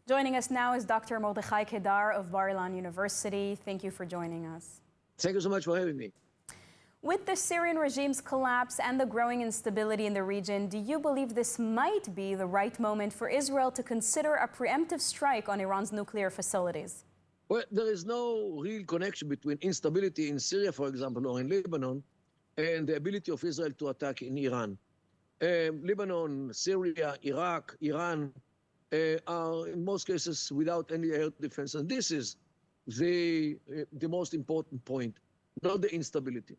Joining us now is Dr. Mordechai Kedar of Bar-Ilan University. Thank you for joining us. Thank you so much for having me. With the Syrian regime's collapse and the growing instability in the region, do you believe this might be the right moment for Israel to consider a preemptive strike on Iran's nuclear facilities? Well, there is no real connection between instability in Syria, for example, or in Lebanon, and the ability of Israel to attack in Iran. Lebanon, Syria, Iraq, Iran are in most cases without any air defense. And this is the most important point, not the instability.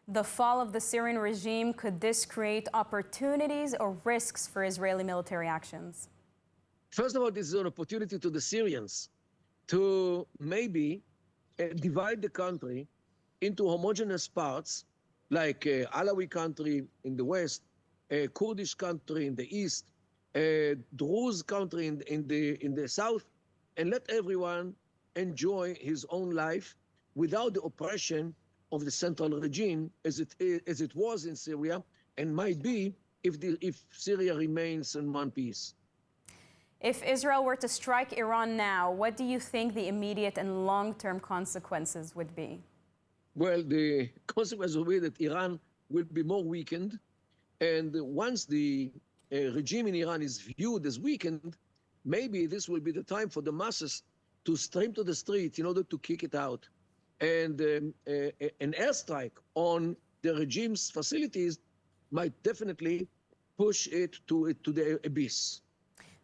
The fall of the Syrian regime, could this create opportunities or risks for Israeli military actions? First of all, this is an opportunity to the Syrians to maybe divide the country into homogeneous parts, like Alawi country in the west, Kurdish country in the east, Druze country in the south, and let everyone enjoy his own life without the oppression of the central regime as it was in Syria, and might be if Syria remains in one piece. If Israel were to strike Iran now, what do you think the immediate and long-term consequences would be? Well, the consequence will be that Iran will be more weakened, and once the regime in Iran is viewed as weakened, maybe this will be the time for the masses to stream to the street in order to kick it out. And an airstrike on the regime's facilities might definitely push it to the abyss.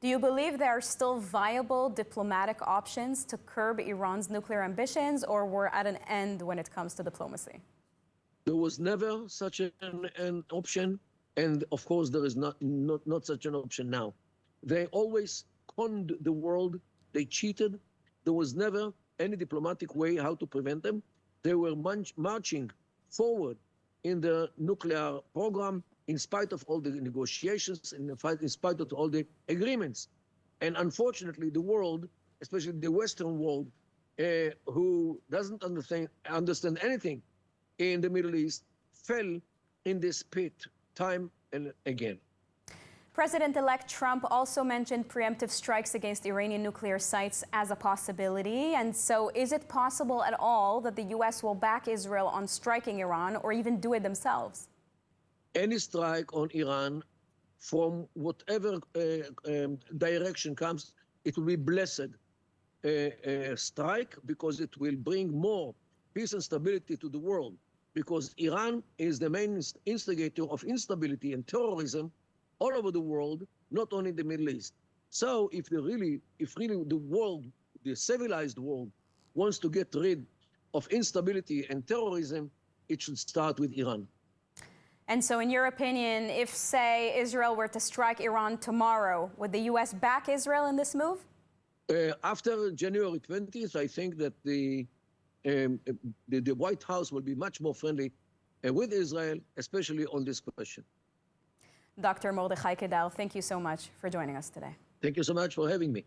Do you believe there are still viable diplomatic options to curb Iran's nuclear ambitions, or we're at an end when it comes to diplomacy? There was never such an option, and of course there is not such an option now. They always conned the world, they cheated. There was never any diplomatic way how to prevent them. They were marching forward in the nuclear program in spite of all the negotiations, in spite of all the agreements. And unfortunately, the world, especially the Western world, who doesn't understand anything in the Middle East, fell in this pit time and again. President-elect Trump also mentioned preemptive strikes against Iranian nuclear sites as a possibility. And so is it possible at all that the U.S. will back Israel on striking Iran, or even do it themselves? Any strike on Iran, from whatever direction comes, it will be blessed strike, because it will bring more peace and stability to the world. Because Iran is the main instigator of instability and terrorism all over the world, not only in the Middle East. So if really the world, the civilized world, wants to get rid of instability and terrorism, it should start with Iran. And so in your opinion, if, say, Israel were to strike Iran tomorrow, would the U.S. back Israel in this move? After January 20th, I think that the White House will be much more friendly with Israel, especially on this question. Dr. Mordechai Kedar, thank you so much for joining us today. Thank you so much for having me.